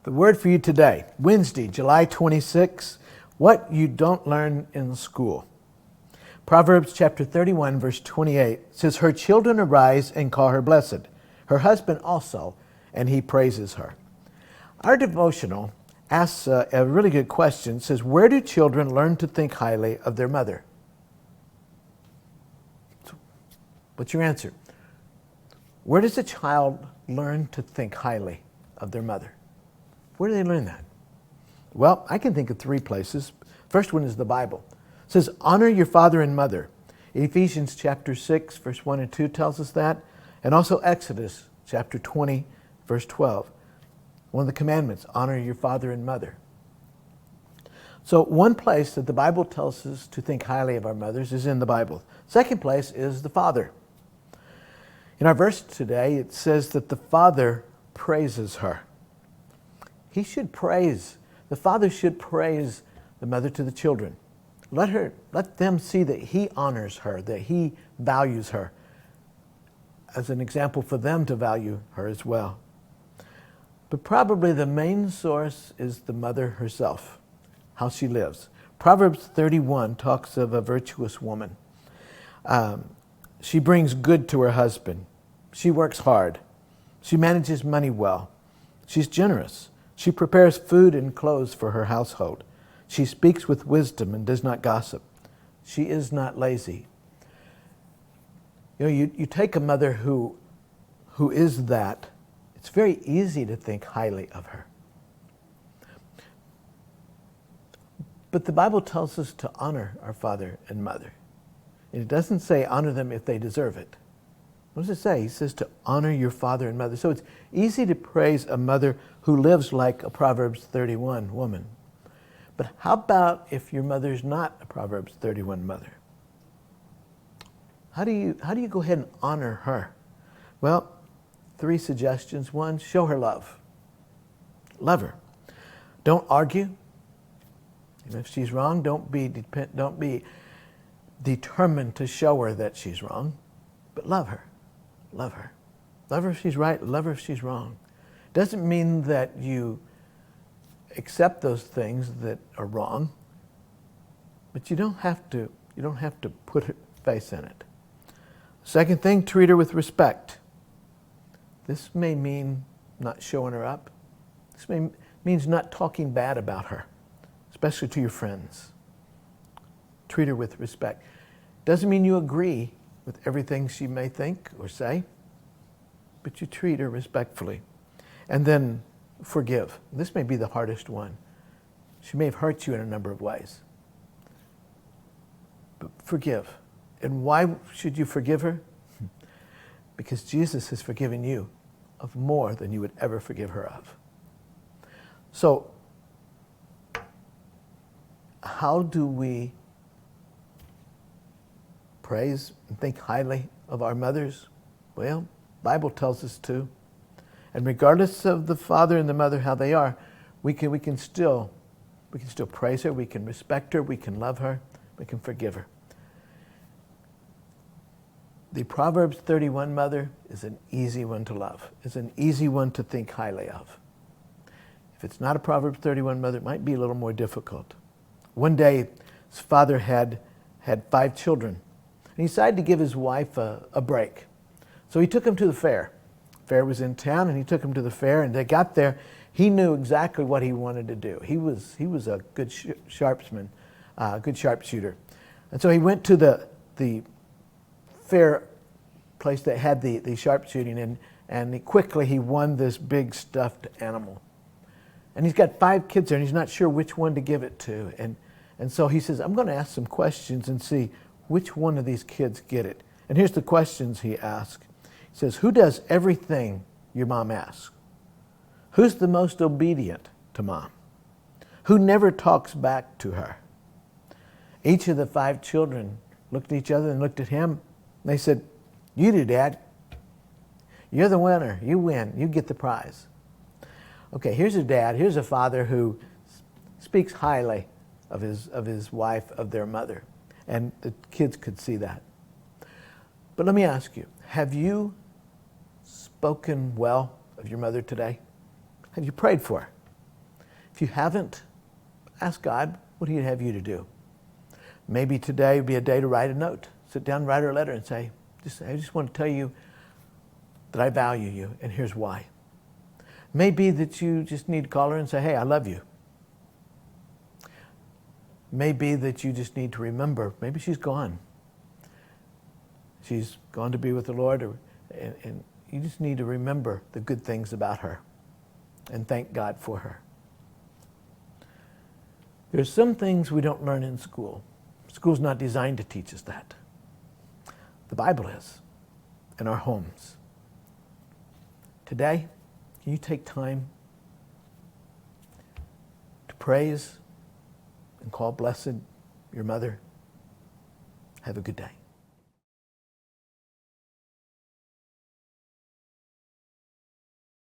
The word for you today, Wednesday, July 26, what you don't learn in school. Proverbs chapter 31, verse 28 says, her children arise and call her blessed, her husband also, and he praises her. Our devotional asks a really good question. It says, where do children learn to think highly of their mother? What's your answer? Where does a child learn to think highly of their mother? Where do they learn that? Well, I can think of three places. First one is the Bible. It says, honor your father and mother. Ephesians chapter 6, verse 1 and 2 tells us that. And also Exodus chapter 20, verse 12. One of the commandments, honor your father and mother. So one place that the Bible tells us to think highly of our mothers is in the Bible. Second place is the father. In our verse today, it says that the father praises her. He should praise, the father should praise the mother to the children. Let them see that he honors her, that he values her, as an example for them to value her as well. But probably the main source is the mother herself, how she lives. Proverbs 31 talks of a virtuous woman. She brings good to her husband. She works hard. She manages money well. She's generous. She prepares food and clothes for her household. She speaks with wisdom and does not gossip. She is not lazy. You take a mother who is that, it's very easy to think highly of her. But the Bible tells us to honor our father and mother. And it doesn't say honor them if they deserve it. What does it say? He says to honor your father and mother. So it's easy to praise a mother who lives like a Proverbs 31 woman. But how about if your mother's not a Proverbs 31 mother? How do you go ahead and honor her? Well, three suggestions. One, show her love. Love her. Don't argue. And if she's wrong, don't be determined to show her that she's wrong, but love her. Love her. Love her if she's right, love her if she's wrong. Doesn't mean that you accept those things that are wrong, but you don't have to put her face in it. Second thing, treat her with respect. This may mean not showing her up. This means not talking bad about her, especially to your friends. Treat her with respect. Doesn't mean you agree with everything she may think or say, but you treat her respectfully. And then forgive. This may be the hardest one. She may have hurt you in a number of ways. But forgive. And why should you forgive her? Because Jesus has forgiven you of more than you would ever forgive her of. So, how do we praise and think highly of our mothers? Well, the Bible tells us to. And regardless of the father and the mother, how they are, we can still praise her, we can respect her, we can love her, we can forgive her. The Proverbs 31 mother is an easy one to love. It's an easy one to think highly of. If it's not a Proverbs 31 mother, it might be a little more difficult. One day, his father had 5 children. And he decided to give his wife a break. So he took him to the fair. Fair was in town, and he took him to the fair, and they got there. He knew exactly what he wanted to do. He was a good sharpsman, good sharpshooter. And so he went to the fair place that had the sharpshooting, and he won this big stuffed animal. And he's got 5 kids there, and he's not sure which one to give it to. And so he says, I'm going to ask some questions and see which one of these kids get it. And here's the questions he asked. He says, who does everything your mom asks? Who's the most obedient to mom? Who never talks back to her? Each of the 5 children looked at each other and looked at him. And they said, you do, Dad. You're the winner. You win. You get the prize. Okay, here's a dad. Here's a father who speaks highly of his wife, of their mother. And the kids could see that. But let me ask you, have you spoken well of your mother today? Have you prayed for her? If you haven't, ask God what He'd have you to do. Maybe today would be a day to write a note. Sit down, write her a letter and say, I just want to tell you that I value you, and here's why. Maybe that you just need to call her and say, hey, I love you. Maybe that you just need to remember, maybe she's gone. She's gone to be with the Lord, and you just need to remember the good things about her and thank God for her. There's some things we don't learn in school. School's not designed to teach us that. The Bible is, in our homes. Today, can you take time to praise and call blessed your mother? Have a good day.